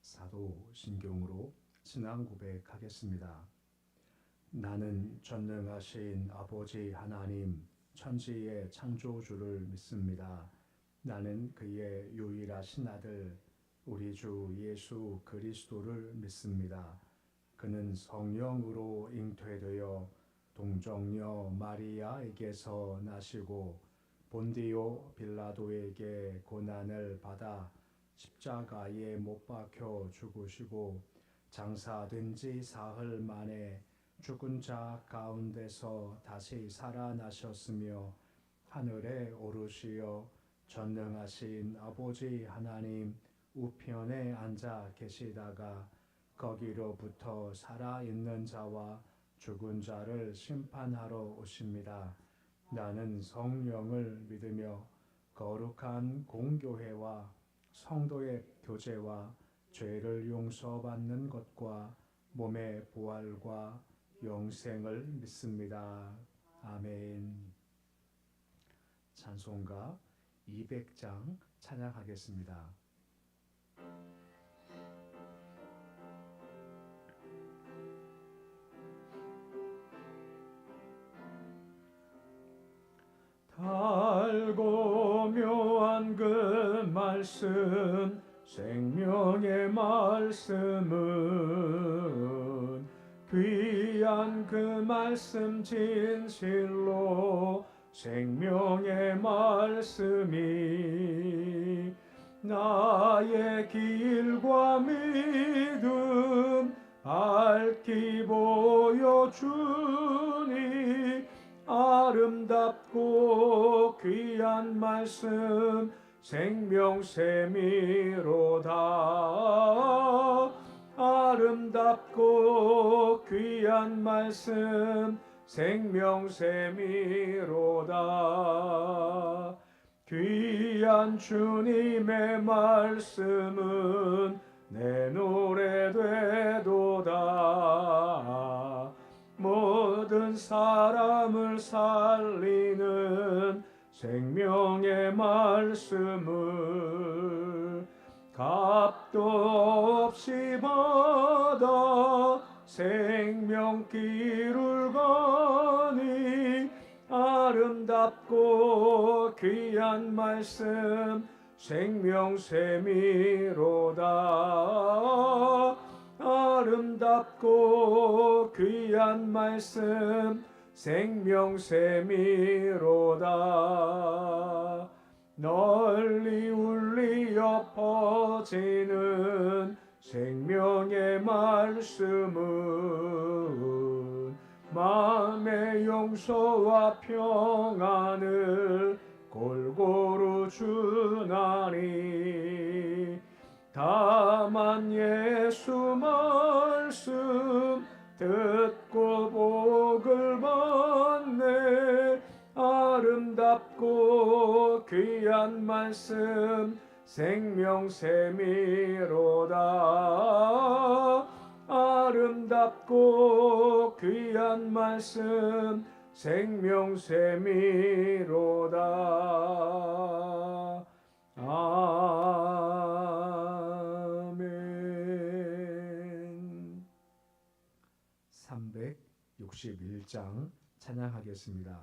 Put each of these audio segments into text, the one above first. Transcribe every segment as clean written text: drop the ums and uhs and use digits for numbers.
사도신경으로 신앙 고백하겠습니다. 나는 전능하신 아버지 하나님 천지의 창조주를 믿습니다. 나는 그의 유일하신 아들 우리 주 예수 그리스도를 믿습니다. 그는 성령으로 잉태되어 동정녀 마리아에게서 나시고 본디오 빌라도에게 고난을 받아 십자가에 못 박혀 죽으시고 장사된 지 사흘 만에 죽은 자 가운데서 다시 살아나셨으며 하늘에 오르시어 전능하신 아버지 하나님 우편에 앉아 계시다가 거기로부터 살아있는 자와 죽은 자를 심판하러 오십니다. 나는 성령을 믿으며 거룩한 공교회와 성도의 교제와 죄를 용서받는 것과 몸의 부활과 영생을 믿습니다. 아멘. 찬송가 200장 찬양하겠습니다. 달고 묘한 그 말씀 생명의 말씀은 귀한 그 말씀 진실로 생명의 말씀이 나의 길과 믿음 밝히 보여주니 아름답고 귀한 말씀 생명샘이로다. 아름답고 귀한 말씀 생명샘이로다. 귀한 주님의 말씀은 내 노래 되도다. 모든 사람을 살리는 생명의 말씀을 값도 없이 받아 생명길을 가니 아름답고 귀한 말씀 생명샘이로다. 아름답고 귀한 말씀 생명샘이로다. 널리 울리어 퍼지는 생명의 말씀은 마음의 용서와 평안을 골고루 주나니 다만 예수 말씀 듣고 복을 받네. 아름답고 귀한 말씀 생명샘이로다. 아름답고 귀한 말씀 생명샘이로다. 아멘. 361장 찬양하겠습니다.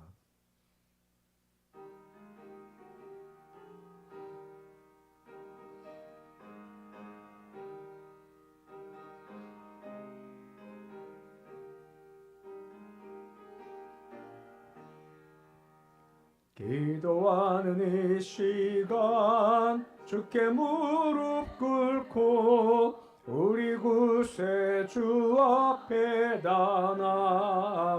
기도하는 이 시간 주께 무릎 꿇고 우리 구세주 앞에 다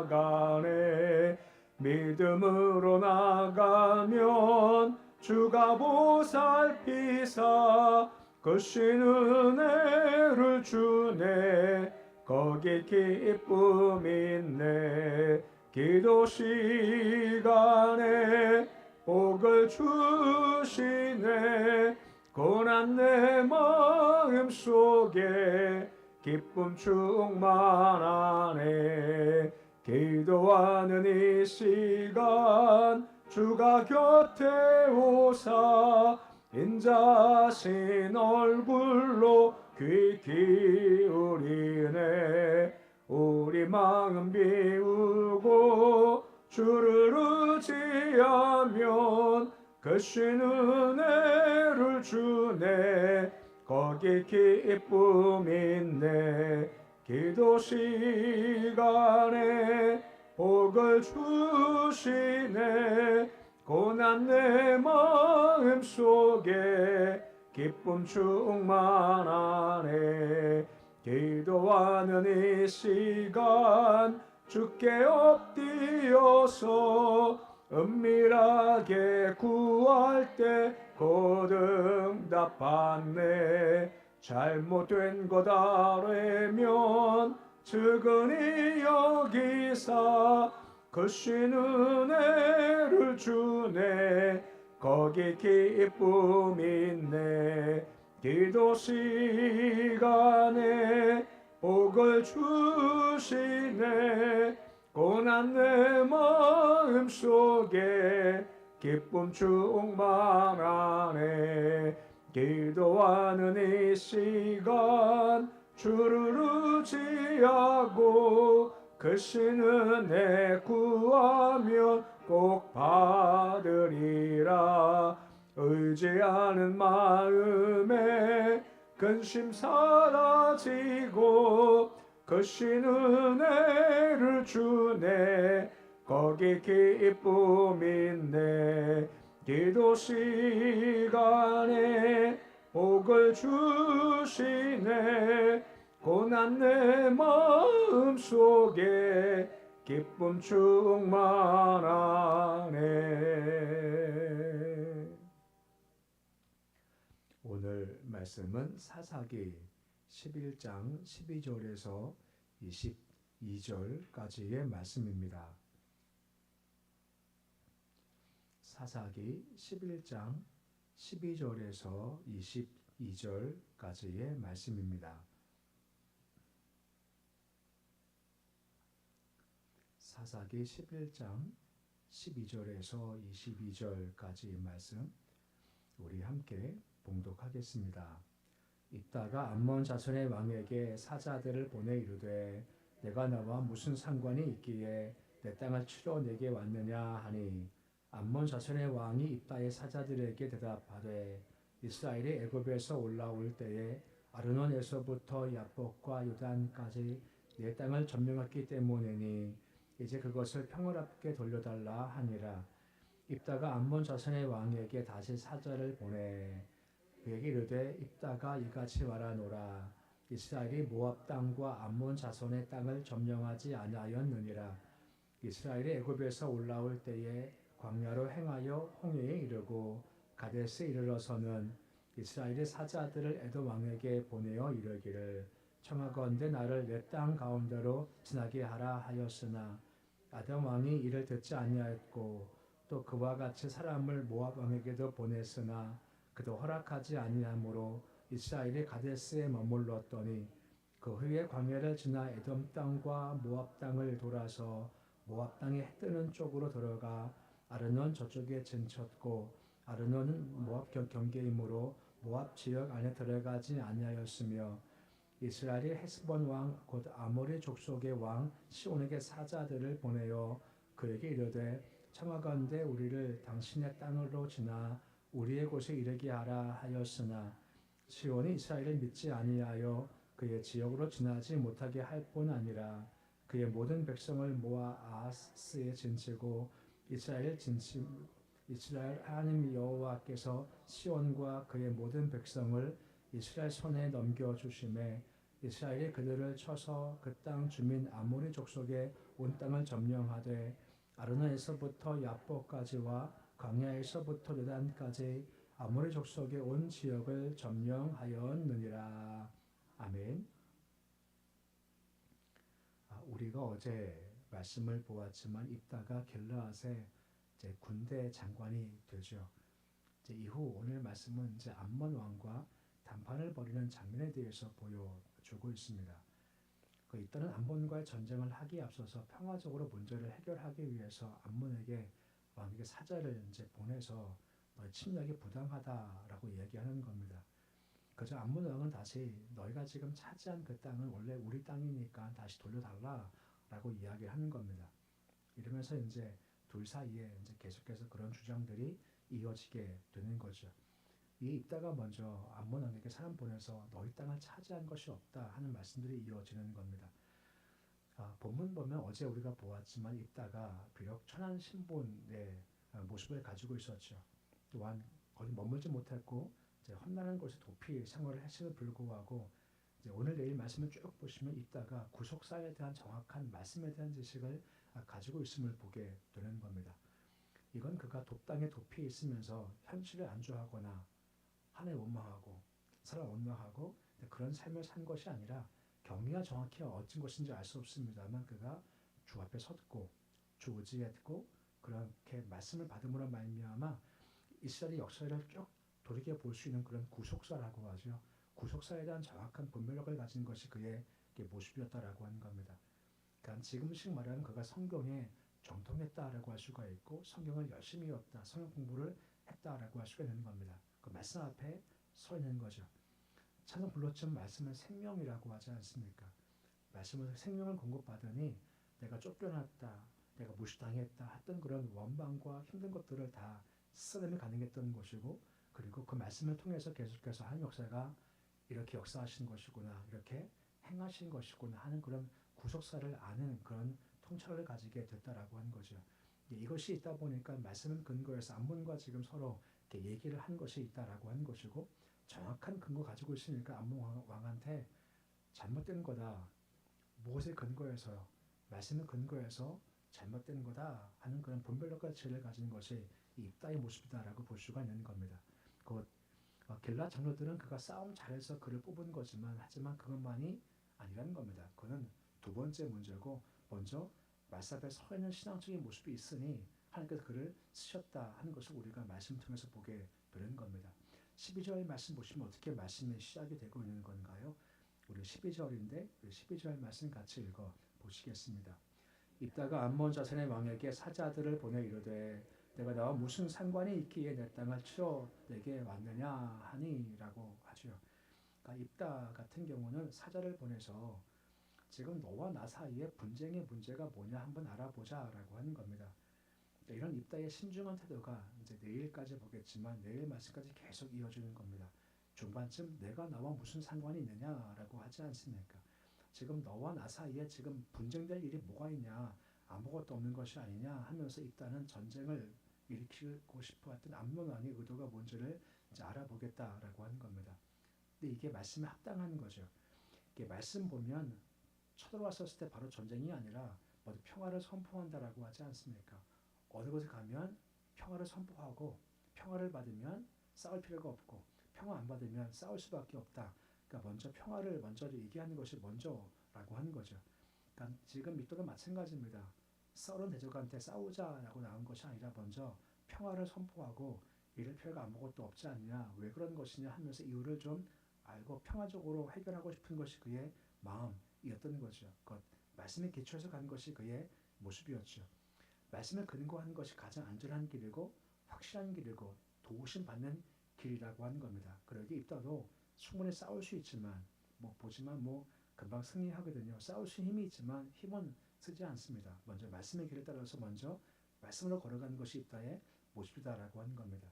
나가네. 믿음으로 나가면 주가 보살피사 크신 은혜를 주네. 거기 기쁨 있네. 기도 시간에 복을 주시네. 고난 내 마음 속에 기쁨 충만하네. 기도하는 이 시간 주가 곁에 오사 인자신 얼굴로 귀 기울이네. 우리 마음 비우고 주를 의지하면 그 쉬는 은혜를 주네. 거기 기쁨 있네. 기도 시간에 복을 주시네. 고난 내 마음 속에 기쁨 충만하네. 기도하는 이 시간 주께 엎드려서 은밀하게 구할 때 곧 응답받네. 잘못된 것 알면 측은히 여기사 그 쉬는 은혜를 주네. 거기 기쁨 있네. 기도 시간에 복을 주시네. 고난 내 마음 속에 기쁨 충만하네. 기도하는 이 시간 주를 의지하고 그 쉬는 내 구하면 꼭 받으리라. 의지하는 마음에 근심 사라지고 그 쉬는 은혜를 주네. 거기 기쁨 있네. 기도 시간에 복을 주시네. 고난 내 마음 속에 기쁨 충만하네. 오늘 말씀은 사사기 11장 12절에서 22절까지의 말씀입니다. 사사기 11장 12절에서 22절까지의 말씀입니다. 사사기 11장 12절에서 22절까지의 말씀 우리 함께 봉독하겠습니다. 입다가 암몬 자손의 왕에게 사자들을 보내 이르되 내가 너와 무슨 상관이 있기에 내 땅을 치러 내게 왔느냐 하니 암몬 자손의 왕이 입다의 사자들에게 대답하되 이스라엘이 애굽에서 올라올 때에 아르논에서부터 야복과 요단까지 내 땅을 점령했기 때문이니 이제 그것을 평화롭게 돌려달라 하니라. 입다가 암몬 자손의 왕에게 다시 사자를 보내 그에게 이르되 입다가 이같이 말하노라. 이스라엘이 모압 땅과 암몬 자손의 땅을 점령하지 아니하였느니라. 이스라엘이 애굽에서 올라올 때에 광야로 행하여 홍해에 이르고 가데스에 이르러서는 이스라엘의 사자들을 에돔 왕에게 보내어 이르기를 청하건대 나를 내 땅 가운데로 지나게 하라 하였으나 에돔 왕이 이를 듣지 아니하였고 또 그와 같이 사람을 모압 왕에게도 보냈으나 그도 허락하지 아니하므로 이스라엘이 가데스에 머물렀더니 그 후에 광야를 지나 에돔 땅과 모압 땅을 돌아서 모압 땅에 해 뜨는 쪽으로 들어가 아르논 저쪽에 진쳤고 아르논은 모압 경계이므로 모압 지역 안에 들어가지 아니하였으며 이스라엘이 헤스본 왕 곧 아모리 족속의 왕 시온에게 사자들을 보내어 그에게 이르되 청하건대 우리를 당신의 땅으로 지나 우리의 곳에 이르게 하라 하였으나 시온이 이스라엘을 믿지 아니하여 그의 지역으로 지나지 못하게 할 뿐 아니라 그의 모든 백성을 모아 아하스에 진치고 이스라엘 하나님 여호와께서 시온과 그의 모든 백성을 이스라엘 손에 넘겨주심에 이스라엘이 그들을 쳐서 그 땅 주민 아모리 족속의 온 땅을 점령하되 아르논에서부터 야복까지와 광야에서부터 요단까지 아모리 족속의 온 지역을 점령하였느니라. 아멘. 우리가 어제 말씀을 보았지만 입다가 길르앗의 이제 군대 장관이 되죠. 이제 이후 오늘 말씀은 이제 암몬 왕과談判을 벌이는 장면에 대해서 보여주고 있습니다. 그 입다는 암몬과의 전쟁을 하기에 앞서서 평화적으로 문제를 해결하기 위해서 암몬에게 왕에게 사자를 이제 보내서 너의 침략이 부당하다라고 얘기하는 겁니다. 그저 암몬 왕은 다시 너희가 지금 차지한 그 땅은 원래 우리 땅이니까 다시 돌려달라라고 이야기하는 겁니다. 이러면서 이제 둘 사이에 이제 계속해서 그런 주장들이 이어지게 되는 거죠. 이 입다가 먼저 암몬 왕에게 사람 보내서 너희 땅을 차지한 것이 없다 하는 말씀들이 이어지는 겁니다. 본문 보면 어제 우리가 보았지만 입다가 비록 천한 신분의 모습을 가지고 있었죠. 또한 거기 머물지 못했고 이제 험난한 곳에 도피 생활을 했음에도 불구하고 이제 오늘 내일 말씀을 쭉 보시면 입다가 구속사에 대한 정확한 말씀에 대한 지식을 가지고 있음을 보게 되는 겁니다. 이건 그가 돕당에 도피에 있으면서 현실을 안주하거나 하나에 원망하고 사람 원망하고 그런 삶을 산 것이 아니라 경위가 정확히 어떤 것인지 알 수 없습니다만 그가 주 앞에 섰고 주 의지했고 그렇게 말씀을 받음으로 말미암아 이스라엘의 역사를 쭉 돌이켜 볼 수 있는 그런 구속사라고 하죠. 구속사에 대한 정확한 분별력을 가진 것이 그의 모습이었다라고 하는 겁니다. 그러니까 지금식 말하는 그가 성경에 정통했다라고 할 수가 있고 성경을 열심히 읽었다, 성경 공부를 했다라고 할 수가 있는 겁니다. 그 말씀 앞에 서 있는 거죠. 찬송 불렀지만 말씀은 생명이라고 하지 않습니까? 말씀은 생명을 공급받으니 내가 쫓겨났다, 내가 무시당했다 했던 그런 원망과 힘든 것들을 다 쓰러짐이 가능했던 것이고 그리고 그 말씀을 통해서 계속해서 하나님 역사가 이렇게 역사하신 것이구나, 이렇게 행하신 것이구나 하는 그런 구속사를 아는 그런 통찰을 가지게 됐다라고 하는 거죠. 이것이 있다 보니까 말씀은 근거에서 암몬과 지금 서로 이렇게 얘기를 한 것이 있다라고 하는 것이고 정확한 근거 가지고 있으니까 암몬 왕한테 잘못된 거다, 무엇의 근거에서요? 말씀의 근거에서 잘못된 거다 하는 그런 분별력과 지혜를 가진 것이 이 입다의 모습이다라고 볼 수가 있는 겁니다. 곧 길라 장로들은 그가 싸움 잘해서 그를 뽑은 거지만 하지만 그것만이 아니라는 겁니다. 그는 두 번째 문제고 먼저 말씀 앞에 서 있는 신앙적인 모습이 있으니 하나님께서 그를 쓰셨다 하는 것을 우리가 말씀 통해서 보게 되는 겁니다. 12절 말씀 보시면 어떻게 말씀이 시작이 되고 있는 건가요? 우리 12절인데 12절 말씀 같이 읽어 보시겠습니다. 입다가 암몬 자손의 왕에게 사자들을 보내 이르되 내가 나와 무슨 상관이 있기에 내 땅을 치러 내게 왔느냐 하니라고 하죠. 그러니까 입다 같은 경우는 사자를 보내서 지금 너와 나 사이에 분쟁의 문제가 뭐냐 한번 알아보자라고 하는 겁니다. 이런 입다의 신중한 태도가 이제 내일까지 보겠지만 내일 말씀까지 계속 이어지는 겁니다. 중반쯤 내가 나와 무슨 상관이 있느냐라고 하지 않습니까? 지금 너와 나 사이에 지금 분쟁될 일이 뭐가 있냐, 아무것도 없는 것이 아니냐 하면서 입다는 전쟁을 일으키고 싶어 했던 암몬 왕의 의도가 뭔지를 이제 알아보겠다라고 하는 겁니다. 근데 이게 말씀에 합당한 거죠. 이게 말씀 보면 쳐들어왔었을 때 바로 전쟁이 아니라 모두 평화를 선포한다라고 하지 않습니까? 어느 곳에 가면 평화를 선포하고 평화를 받으면 싸울 필요가 없고 평화 안 받으면 싸울 수밖에 없다. 그러니까 먼저 평화를 먼저 얘기하는 것이 먼저라고 하는 거죠. 그러니까 지금 입도도 마찬가지입니다. 썰은 대적한테 싸우자라고 나온 것이 아니라 먼저 평화를 선포하고 이럴 필요가 아무것도 없지 않냐, 왜 그런 것이냐 하면서 이유를 좀 알고 평화적으로 해결하고 싶은 것이 그의 마음이었던 거죠. 그 말씀에 기초해서 간 것이 그의 모습이었죠. 말씀을 근거하는 것이 가장 안전한 길이고 확실한 길이고 도우심 받는 길이라고 하는 겁니다. 그러기 입다도 충분히 싸울 수 있지만 보지만 금방 승리하거든요. 싸울 수 힘이 있지만 힘은 쓰지 않습니다. 먼저 말씀의 길에 따라서 먼저 말씀으로 걸어가는 것이 입다의 모습이다라고 하는 겁니다.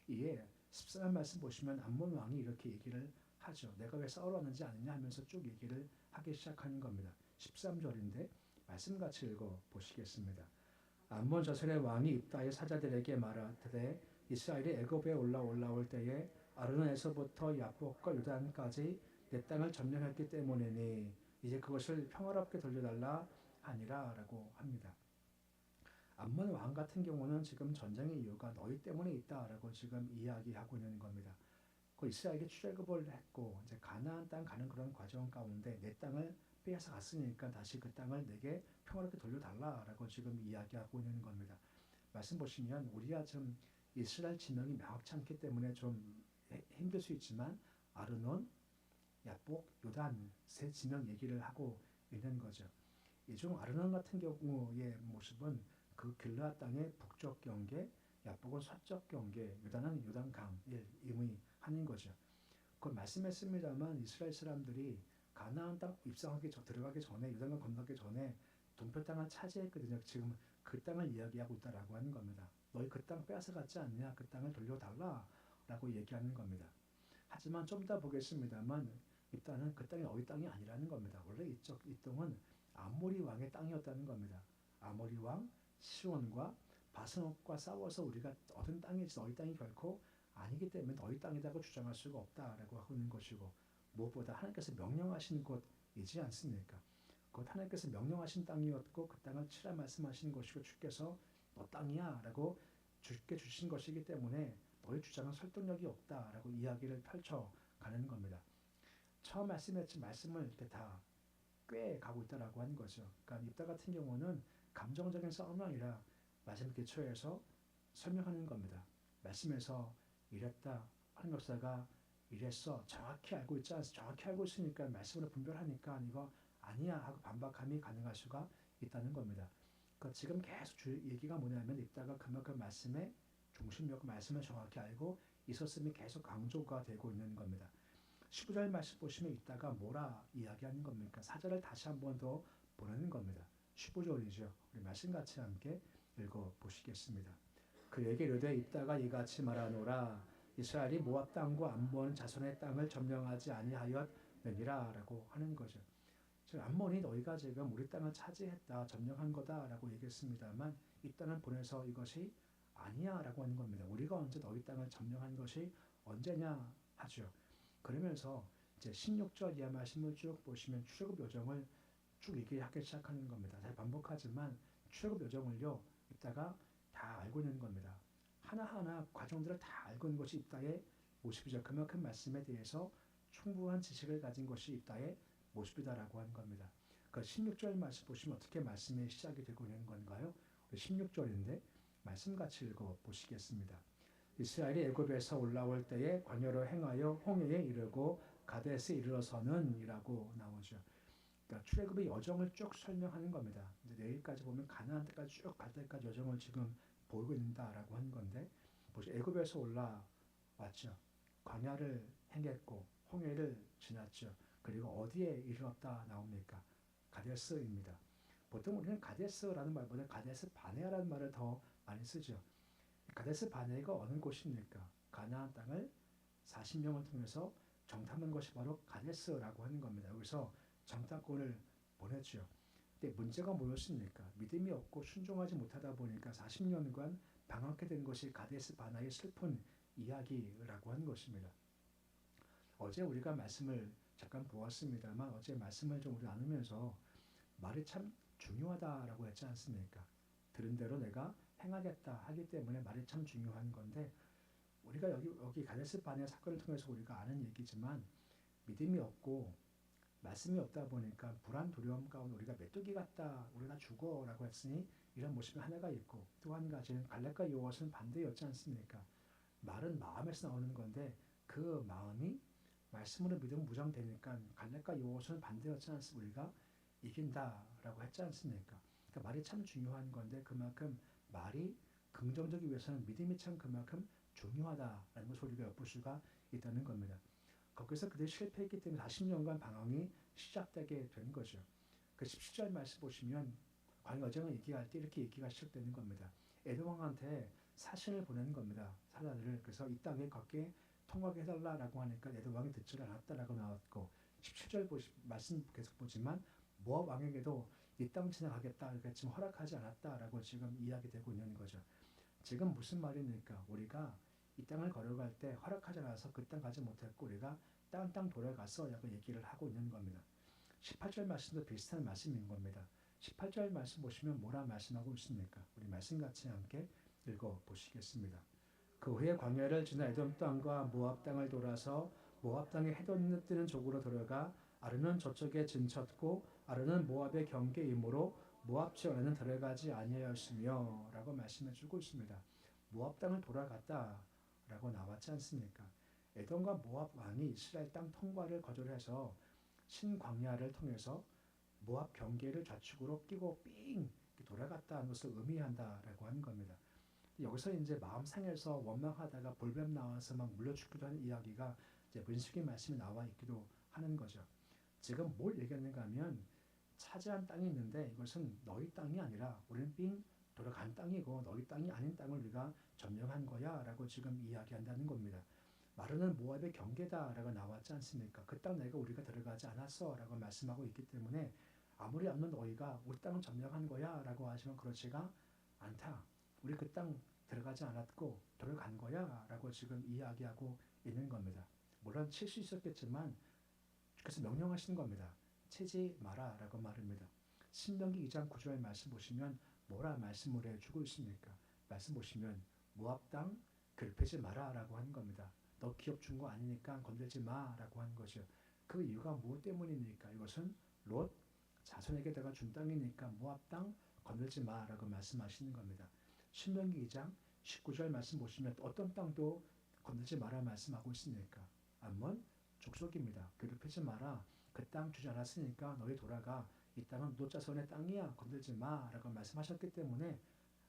이에 14절 말씀 보시면 암몬 왕이 이렇게 얘기를 하죠. 내가 왜 싸우러 왔는지 아느냐 하면서 쭉 얘기를 하기 시작하는 겁니다. 13절인데 말씀 같이 읽어 보시겠습니다. 암몬 자손의 왕이 입다의 사자들에게 말하되 이스라엘이 애굽에 올라올 때에 아르논에서부터 야복과 유단까지 내 땅을 점령했기 때문이니 이제 그것을 평화롭게 돌려달라 하니라라고 합니다. 암몬 왕 같은 경우는 지금 전쟁의 이유가 너희 때문에 있다라고 지금 이야기하고 있는 겁니다. 그 이스라엘에게 출애굽을 했고 이제 가나안 땅 가는 그런 과정 가운데 내 땅을 빼앗아 갔으니까 다시 그 땅을 내게 평화롭게 돌려달라라고 지금 이야기하고 있는 겁니다. 말씀 보시면 우리가 좀 이스라엘 지명이 명확치 않기 때문에 좀 힘들 수 있지만 아르논, 야복, 요단 세 지명 얘기를 하고 있는 거죠. 이 중 아르논 같은 경우의 모습은 그 길르앗 땅의 북쪽 경계, 야복은 서쪽 경계, 요단은 요단강을 의미하는 거죠. 그걸 말씀했습니다만 이스라엘 사람들이 가나안 땅 들어가기 전에 요단강 건너기 전에 동표 땅을 차지했거든요. 지금 그 땅을 이야기하고 있다라고 하는 겁니다. 너희 그 땅 빼앗아갔지 않냐? 그 땅을 돌려달라라고 얘기하는 겁니다. 하지만 좀 이따 보겠습니다만 이 땅은 그 땅이 너희 땅이 아니라는 겁니다. 원래 이 땅은 아모리 왕의 땅이었다는 겁니다. 아모리 왕 시온과 바스목과 싸워서 우리가 얻은 땅이지 너희 땅이 결코 아니기 때문에 너희 땅이라고 주장할 수가 없다라고 하고 있는 것이고 무엇보다 하나님께서 명령하신 곳이지 않습니까? 곧 하나님께서 명령하신 땅이었고 그 땅을 치라 말씀하신 것이고 주께서 너 땅이야 라고 주께 주신 것이기 때문에 너희 주장은 설득력이 없다라고 이야기를 펼쳐가는 겁니다. 처음 말씀했지 말씀을 이렇게 다 꽤 가고 있다라고 하는 거죠. 그러니까 입다 같은 경우는 감정적인 싸움이 아니라 말씀 기초에서 설명하는 겁니다. 말씀에서 이랬다 하는 역사가 이랬어 정확히 알고 있지 않습니까? 정확히 알고 있으니까 말씀으로 분별하니까 이거 아니야 하고 반박함이 가능할 수가 있다는 겁니다. 그러니까 지금 계속 얘기가 뭐냐면 입다가 그만큼 말씀의 중심력 말씀을 정확히 알고 있었음이 계속 강조가 되고 있는 겁니다. 19절 말씀 보시면 이따가 뭐라 이야기하는 겁니까? 4절을 다시 한 번 더 보내는 겁니다. 15절이죠. 우리 말씀 같이 함께 읽어보시겠습니다. 그에게 이르되 이따가 이같이 말하노라 이스라엘이 모압 땅과 암몬 자손의 땅을 점령하지 아니하였느니라 라고 하는 거죠. 즉 암몬이 너희가 지금 우리 땅을 차지했다 점령한 거다라고 얘기했습니다만 이 땅을 보내서 이것이 아니야 라고 하는 겁니다. 우리가 언제 너희 땅을 점령한 것이 언제냐 하죠. 그러면서 이제 16절 이하 말씀을 쭉 보시면 출애굽 여정을 쭉 얘기하기 시작하는 겁니다. 잘 반복하지만 출애굽 여정을요 이따가 다 알고 있는 겁니다. 하나하나 과정들을 다 알고 있는 것이 입다의 모습이죠. 그만큼 말씀에 대해서 충분한 지식을 가진 것이 입다의 모습이다라고 하는 겁니다. 그 16절 말씀 보시면 어떻게 말씀이 시작이 되고 있는 건가요? 16절인데 말씀 같이 읽어보시겠습니다. 이스라엘이 애굽에서 올라올 때에 광야로 행하여 홍해에 이르고 가데스에 이르러서는 이라고 나오죠. 그러니까 출애굽의 여정을 쭉 설명하는 겁니다. 이제 내일까지 보면 가나안 때까지 쭉 갈 때까지 여정을 지금 보이고 있다라고 하는 건데 보시 애굽에서 올라왔죠. 광야를 행했고 홍해를 지났죠. 그리고 어디에 이르렀다 나옵니까? 가데스입니다. 보통 우리는 가데스라는 말보다 가데스 바네아라는 말을 더 많이 쓰죠. 가데스 바네아가 어느 곳입니까? 가나안 땅을 40명을 통해서 정탐한 것이 바로 가데스라고 하는 겁니다. 여기서 정탐꾼을 보냈죠. 근데 문제가 뭐였습니까? 믿음이 없고 순종하지 못하다 보니까 40년간 방황하게 된 것이 가데스 바네아의 슬픈 이야기라고 하는 것입니다. 어제 우리가 말씀을 잠깐 보았습니다만 어제 말씀을 좀 우리 나누면서 말이 참 중요하다라고 했지 않습니까? 들은 대로 내가 행하겠다 하기 때문에 말이 참 중요한 건데 우리가 여기 가데스 바네아 사건을 통해서 우리가 아는 얘기지만 믿음이 없고 말씀이 없다 보니까 불안 두려움 가운데 우리가 메뚜기 같다 우리가 죽어라고 했으니 이런 모습이 하나가 있고 또 한 가지는 갈렙과 여호와는 반대였지 않습니까? 말은 마음에서 나오는 건데 그 마음이 말씀으로 믿으면 무장되니까 갈렙과 여호와는 반대였지 않습니까? 우리가 이긴다라고 했지 않습니까? 그러니까 말이 참 중요한 건데 그만큼 말이 긍정적이기 위해서는 믿음이 참 그만큼 중요하다라는 것을 우리가 엿볼 수가 있다는 겁니다. 거기서 그들이 실패했기 때문에 40년간 방황이 시작되게 된 거죠. 그 17절 말씀 보시면 광야 여정을 얘기할 때 이렇게 얘기가 시작되는 겁니다. 에돔 왕한테 사신을 보내는 겁니다. 사자들을. 그래서 이 땅에 걷게 통과하게 해달라고 하니까 에돔 왕이 듣지 않았다라고 나왔고 17절 말씀 계속 보지만 모압 왕에게도 이 땅 지나가겠다 그랬지만 허락하지 않았다라고 지금 이야기되고 있는 거죠. 지금 무슨 말입니까? 우리가 이 땅을 걸어갈 때 허락하지 않아서 그 땅 가지 못했고 우리가 땅 돌아가서 라고 얘기를 하고 있는 겁니다. 18절 말씀도 비슷한 말씀인 겁니다. 18절 말씀 보시면 뭐라 말씀하고 있습니까? 우리 말씀 같이 함께 읽어보시겠습니다. 그 후에 광야를 지나 에돔 땅과 모압 땅을 돌아서 모압 땅에 해돋는 뜨는 쪽으로 들어가 아르논 저쪽에 진쳤고 아르논 모압의 경계이므로 모압 지역에는 들어가지 아니하였으며 라고 말씀해주고 있습니다. 모압 땅을 돌아갔다 라고 나왔지 않습니까? 에돔과 모압 왕이 이스라엘 땅 통과를 거절해서 신광야를 통해서 모압 경계를 좌측으로 끼고 삥 돌아갔다는 것을 의미한다라고 하는 겁니다. 여기서 이제 마음 상해서 원망하다가 볼뱀 나와서 막 물려 죽기도 하는 이야기가 이제 문수기 말씀이 나와 있기도 하는 거죠. 지금 뭘 얘기하는가 하면 차지한 땅이 있는데 이것은 너희 땅이 아니라 우리는 삥 돌아간 땅이고 너희 땅이 아닌 땅을 우리가 점령한 거야 라고 지금 이야기한다는 겁니다. 마르는 모압의 경계다라고 나왔지 않습니까? 그 땅 내가 우리가 들어가지 않았어 라고 말씀하고 있기 때문에 아무리 없는 너희가 우리 땅을 점령한 거야 라고 하시면 그렇지가 않다. 우리 그 땅 들어가지 않았고 들어간 거야 라고 지금 이야기하고 있는 겁니다. 물론 칠 수 있었겠지만 그래서 명령하시는 겁니다. 치지 마라 라고 말합니다. 신명기 2장 9절 말씀 보시면 뭐라 말씀을 해주고 있습니까? 말씀 보시면 모압 땅 괴롭히지 마라 라고 하는 겁니다. 너 기업 준 거 아니니까 건들지 마 라고 하는 거죠. 그 이유가 무엇 때문입니까? 이것은 롯 자손에게다가 준 땅이니까 모압 땅 건들지 마 라고 말씀하시는 겁니다. 신명기 2장 19절 말씀 보시면 어떤 땅도 건들지 마라 말씀하고 있습니까? 암몬 족속입니다. 괴롭히지 마라. 그 땅 주지 않았으니까 너희 돌아가. 이 땅은 롯 자손의 땅이야. 건들지 마 라고 말씀하셨기 때문에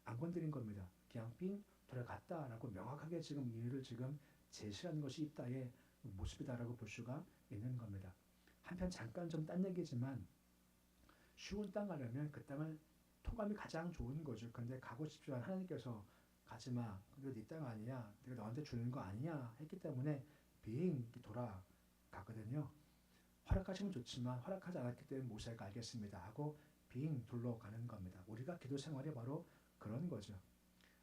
안 건드린 겁니다. 그냥 삥 돌아갔다라고 명확하게 지금 이유를 지금 제시하는 것이 입다의 모습이다라고 볼 수가 있는 겁니다. 한편 잠깐 좀 딴 얘기지만 쉬운 땅 가려면 그 땅을 토감이 가장 좋은 거죠. 근데 가고 싶지만 하나님께서 가지마. 이거 네 땅 아니야. 내가 너한테 주는 거 아니야. 했기 때문에 빙 돌아가거든요. 허락하시면 좋지만 허락하지 않았기 때문에 모세가 알겠습니다 하고 빙 둘러 가는 겁니다. 우리가 기도 생활이 바로 그런 거죠.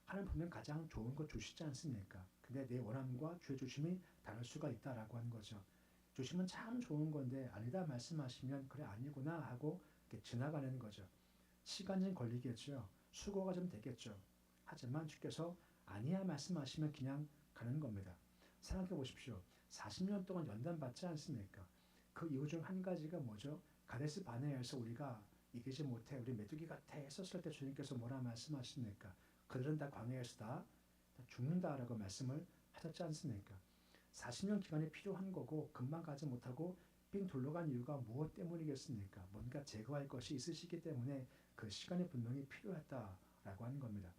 하나님 분명 가장 좋은 것 주시지 않습니까? 근데 내 원함과 주의 주심이 다를 수가 있다라고 하는 거죠. 주심은 참 좋은 건데 아니다 말씀하시면 그래 아니구나 하고 이렇게 지나가는 거죠. 시간 좀 걸리겠죠. 수고가 좀 되겠죠. 하지만 주께서 아니야 말씀하시면 그냥 가는 겁니다. 생각해 보십시오. 40년 동안 연단 받지 않습니까? 그 이유 중 한 가지가 뭐죠? 가데스 바네아에서 우리가 이기지 못해 우리 메뚜기 같아 했었을 때 주님께서 뭐라 말씀하십니까? 그들은 다 광야에서 다 죽는다라고 말씀을 하셨지 않습니까? 40년 기간이 필요한 거고 금방 가지 못하고 빙 둘러간 이유가 무엇 때문이겠습니까? 뭔가 제거할 것이 있으시기 때문에 그 시간이 분명히 필요했다라고 하는 겁니다.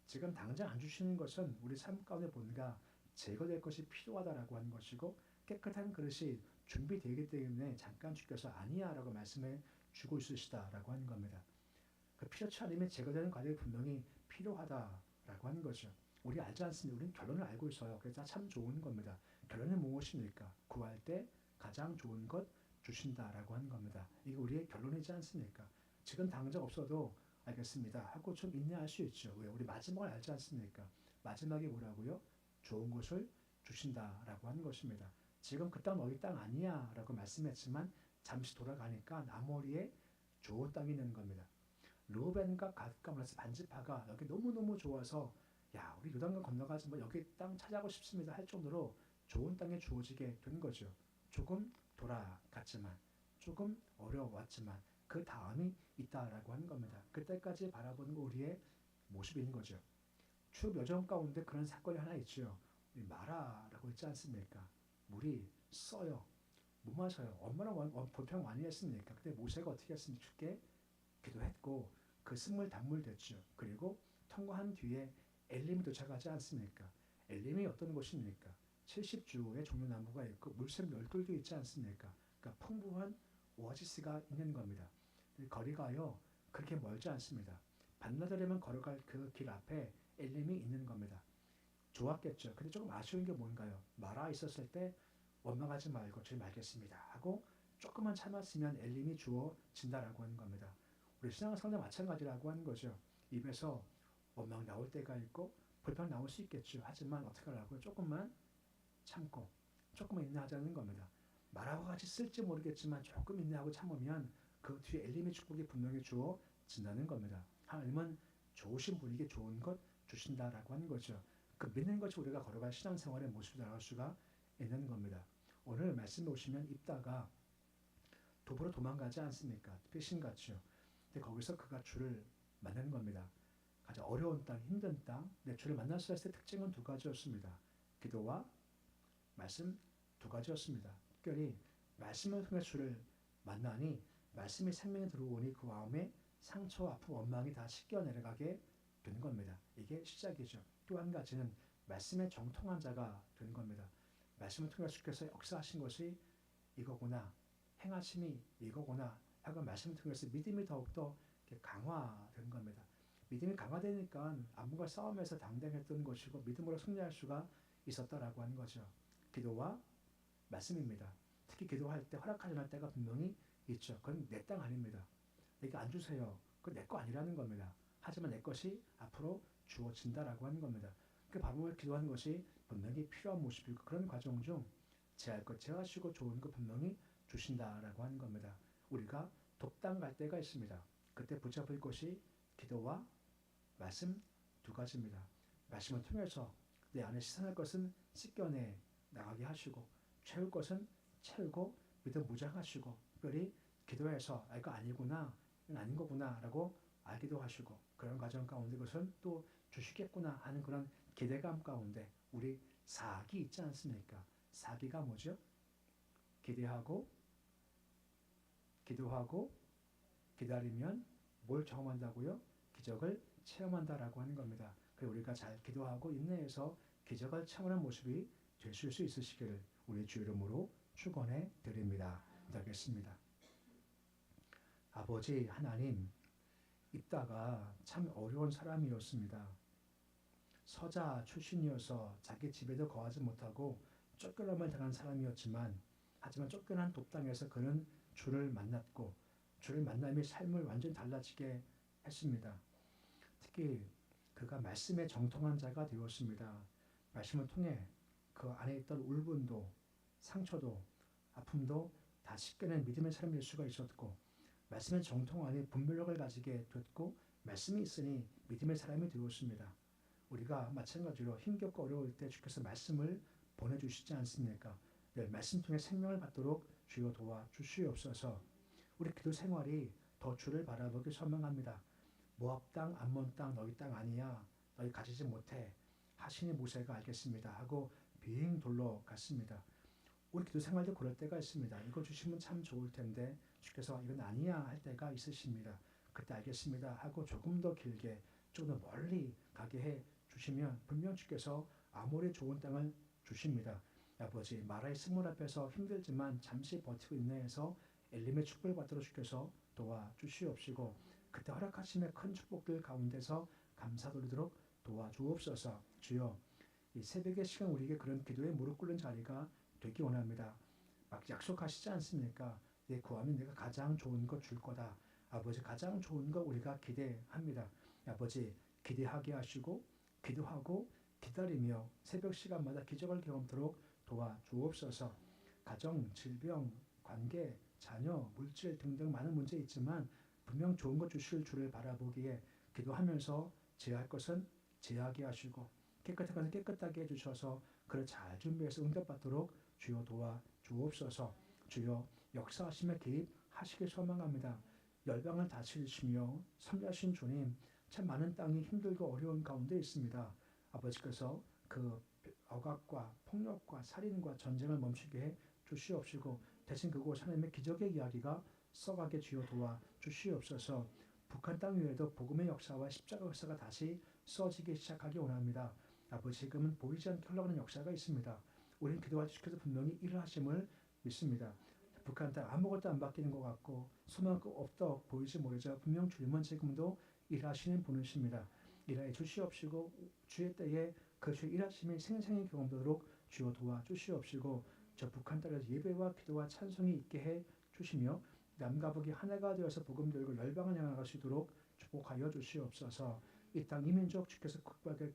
지금 당장 안 주시는 것은 우리 삶 가운데 뭔가 제거될 것이 필요하다라고 하는 것이고 깨끗한 그릇이 준비되기 때문에 잠깐 주께서 아니야 라고 말씀해 주고 있으시다라고 하는 겁니다. 그 필요치 않으면 제거되는 과정이 분명히 필요하다라고 하는 거죠. 우리 알지 않습니까? 우리는 결론을 알고 있어요. 그래서 참 좋은 겁니다. 결론은 무엇입니까? 구할 때 가장 좋은 것 주신다라고 하는 겁니다. 이게 우리의 결론이지 않습니까? 지금 당장 없어도 알겠습니다 하고 좀 인내할 수 있죠. 왜? 우리 마지막을 알지 않습니까? 마지막이 뭐라고요? 좋은 것을 주신다라고 하는 것입니다. 지금 그 땅 너희 땅 아니야 라고 말씀했지만 잠시 돌아가니까 나머리에 좋은 땅이 있는 겁니다. 르우벤과 갓과 므나세 반지파가 여기 너무너무 좋아서 야 우리 요단강 건너가서 뭐 여기 땅 차지하고 싶습니다 할 정도로 좋은 땅에 주어지게 된 거죠. 조금 돌아갔지만 조금 어려웠지만 그 다음이 있다라고 하는 겁니다. 그때까지 바라보는 거 우리의 모습인 거죠. 추억 여정 가운데 그런 사건이 하나 있죠. 마라라고 있지 않습니까? 물이 써요. 못 마셔요. 얼마나 불평 많이 했습니까? 근데 모세가 어떻게 했습니까? 주께 기도했고 그 쓴물 단물 됐죠. 그리고 통과한 뒤에 엘림이 도착하지 않습니까? 엘림이 어떤 곳입니까? 70주의 종려나무가 있고 물샘 열둘도 있지 않습니까? 그러니까 풍부한 오아시스가 있는 겁니다. 거리가요 그렇게 멀지 않습니다. 반나절이면 걸어갈 그 길 앞에 엘림이 있는 겁니다. 좋았겠죠. 근데 조금 아쉬운 게 뭔가요? 마라 있었을 때 원망하지 말고 주님 알겠습니다 하고 조금만 참았으면 엘림이 주어진다라고 하는 겁니다. 우리 신앙생활도 마찬가지라고 하는 거죠. 입에서 원망 나올 때가 있고 불평 나올 수 있겠죠. 하지만 어떻게 하라고요? 조금만 참고 조금만 인내하자는 겁니다. 말하고 같이 쓸지 모르겠지만 조금 인내하고 참으면 그 뒤에 엘림의 축복이 분명히 주어진다는 겁니다. 하나님은 좋으신 분에게 좋은 것 주신다라고 하는 거죠. 그 믿는 것이 우리가 걸어갈 신앙생활의 모습이 나올 수가 있는 겁니다. 오늘 말씀 보시면 입다가 도보로 도망가지 않습니까? 배신같이요. 근데 거기서 그가 주를 만나는 겁니다. 가장 어려운 땅, 힘든 땅. 근데 주를 만났을 때 특징은 두 가지였습니다. 기도와 말씀 두 가지였습니다. 특별히 말씀을 통해 주를 만나니 말씀이 생명에 들어오니 그 마음에 상처, 아픔, 원망이 다 씻겨 내려가게 된 겁니다. 이게 시작이죠. 또 한 가지는 말씀에 정통한 자가 된 겁니다. 말씀을 통해 주께서 역사하신 것이 이거구나, 행하심이 이거구나 하고 말씀을 통해서 믿음이 더욱더 강화된 겁니다. 믿음이 강화되니까 암과 싸움에서 당당했던 것이고 믿음으로 승리할 수가 있었다라고 하는 거죠. 기도와 말씀입니다. 특히 기도할 때 허락하지 않을 때가 분명히 있죠. 그건 내 땅 아닙니다. 내게 안 주세요. 그건 내 거 아니라는 겁니다. 하지만 내 것이 앞으로 주어진다라고 하는 겁니다. 그 바로 기도하는 것이 분명히 필요한 모습이고 그런 과정 중 제할 것 제하시고 좋은 거 분명히 주신다라고 하는 겁니다. 우리가 독당 갈 때가 있습니다. 그때 붙잡을 것이 기도와 말씀 두 가지입니다. 말씀을 통해서 내 안에 시선할 것은 씻겨내 나가게 하시고 채울 것은 채우고 믿음 무장하시고 특별히 기도해서 이거 아니구나 이건 아닌 거구나 라고 알기도 하시고 그런 과정 가운데 그것은 또 주시겠구나 하는 그런 기대감 가운데 우리 사기 있지 않습니까? 사기가 뭐죠? 기대하고 기도하고 기다리면 뭘 경험한다고요? 기적을 체험한다라고 하는 겁니다. 그래서 우리가 잘 기도하고 인내해서 기적을 체험하는 모습이 되실 수 있으시기를 우리 주 이름으로 축원해 드립니다. 기도하겠습니다. 아버지 하나님, 입다가 참 어려운 사람이었습니다. 서자 출신이어서 자기 집에도 거하지 못하고 쫓겨남을 당한 사람이었지만 하지만 쫓겨난 돕당에서 그는 주를 만났고 주를 만남이 삶을 완전히 달라지게 했습니다. 특히 그가 말씀에 정통한 자가 되었습니다. 말씀을 통해 그 안에 있던 울분도 상처도 아픔도 다 씻겨낸 믿음의 사람이 될 수가 있었고 말씀의 정통 안에 분별력을 가지게 됐고 말씀이 있으니 믿음의 사람이 되었습니다. 우리가 마찬가지로 힘겹고 어려울 때 주께서 말씀을 보내주시지 않습니까? 늘 말씀 통해 생명을 받도록 주여 도와주시옵소서. 우리 기도 생활이 더 주를 바라보기 소망합니다. 모압 땅, 암몬 땅, 너희 땅 아니야. 너희 가지지 못해. 하시니 모세가 알겠습니다. 하고 빙 돌러 갔습니다. 우리 기도 생활도 그럴 때가 있습니다. 이거 주시면 참 좋을 텐데 주께서 이건 아니야 할 때가 있으십니다. 그때 알겠습니다 하고 조금 더 길게 조금 더 멀리 가게 해 주시면 분명 주께서 아무리 좋은 땅을 주십니다. 아버지 마라의 스물 앞에서 힘들지만 잠시 버티고 인내해서 엘림의 축복을 받도록 주께서 도와주시옵시고 그때 허락하심의 큰 축복들 가운데서 감사드리도록 도와주옵소서. 주여 이 새벽의 시간 우리에게 그런 기도에 무릎 꿇는 자리가 되기 원합니다. 막 약속하시지 않습니까? 내 구하면 내가 가장 좋은 것 줄 거다. 아버지 가장 좋은 거 우리가 기대합니다. 아버지 기대하게 하시고 기도하고 기다리며 새벽 시간마다 기적을 경험토록 도와주옵소서. 가정, 질병, 관계, 자녀, 물질 등등 많은 문제 있지만 분명 좋은 것 주실 주를 바라보기에 기도하면서 제할 것은 제하게 하시고 깨끗한 것은 깨끗하게 해주셔서 그를 잘 준비해서 응답받도록 주여 도와주옵소서. 주여 역사하심에 개입하시길 소망합니다. 열방을 다스리시며 섬기신 주님 참 많은 땅이 힘들고 어려운 가운데 있습니다. 아버지께서 그 억압과 폭력과 살인과 전쟁을 멈추게 해 주시옵시고 대신 그곳 하나님의 기적의 이야기가 써가게 주여 도와주시옵소서. 북한 땅 위에도 복음의 역사와 십자가 역사가 다시 써지기 시작하기 원합니다. 아버지 지금은 보이지 않게 흘러가는 역사가 있습니다. 우리는 기도할 주께서 분명히 일을 하심을 믿습니다. 북한 땅 아무것도 안 바뀌는 것 같고 소망 없다 보이지 모르죠. 분명 주님은 지금도 일하시는 분이십니다. 일하여 주시옵시고 주의 때에 그 주의 일하심이 생생히 경험되도록 주여 도와주시옵시고 저 북한 땅에서 예배와 기도와 찬송이 있게 해 주시며 남과 북이 하나가 되어서 복음 들고 열방을 향할 수 있도록 축복하여 주시옵소서. 이 땅 이민족 주께서 극박에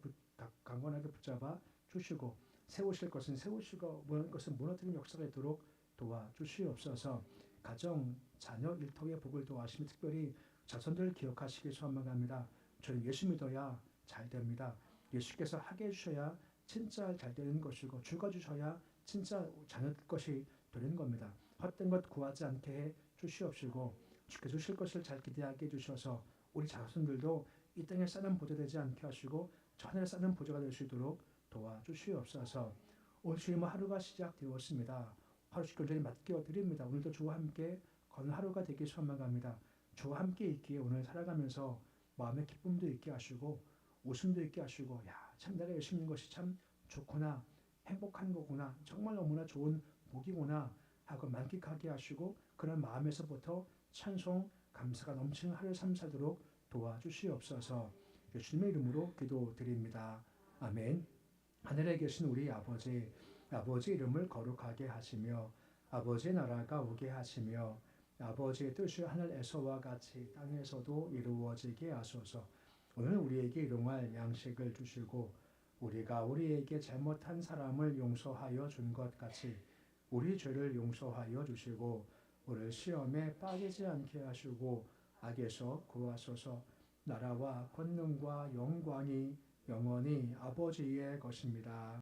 강건하게 붙잡아 주시고 세우실 것은 세우시고 무너뜨릴 것은 무너뜨리는 역사가 있도록 도와주시옵소서. 가정, 자녀, 일터의 복을 도와시며 특별히 자손들 기억하시길 소망합니다. 저는 예수 믿어야 잘 됩니다. 예수께서 하게 해주셔야 진짜 잘 되는 것이고 주가 주셔야 진짜 자녀 것이 되는 겁니다. 헛된 것 구하지 않게 해 주시옵시고 주께 주실 것을 잘 기대하게 해주셔서 우리 자손들도 이 땅에 쌓는 보좌 되지 않게 하시고 저 하늘에 쌓는 보좌가 될 수 있도록 도와주시옵소서. 오늘 주님의 하루가 시작되었습니다. 하루 식구들이 맡겨 드립니다. 오늘도 주와 함께 거는 하루가 되길 소망합니다. 주와 함께 있기에 오늘 살아가면서 마음의 기쁨도 있게 하시고 웃음도 있게 하시고 야 참 내가 예수 믿는 것이 참 좋구나 행복한 거구나, 정말 너무나 좋은 복이구나 하고 만끽하게 하시고 그런 마음에서부터 찬송, 감사가 넘치는 하루 삶 살도록 도와주시옵소서. 예수님의 이름으로 기도드립니다. 아멘. 하늘에 계신 우리 아버지, 아버지 이름을 거룩하게 하시며 아버지의 나라가 오게 하시며 아버지의 뜻이 하늘에서와 같이 땅에서도 이루어지게 하소서. 오늘 우리에게 일용할 양식을 주시고 우리가 우리에게 잘못한 사람을 용서하여 준 것 같이 우리 죄를 용서하여 주시고 우리를 시험에 빠지지 않게 하시고 악에서 구하소서. 나라와 권능과 영광이 영원히 아버지의 것입니다.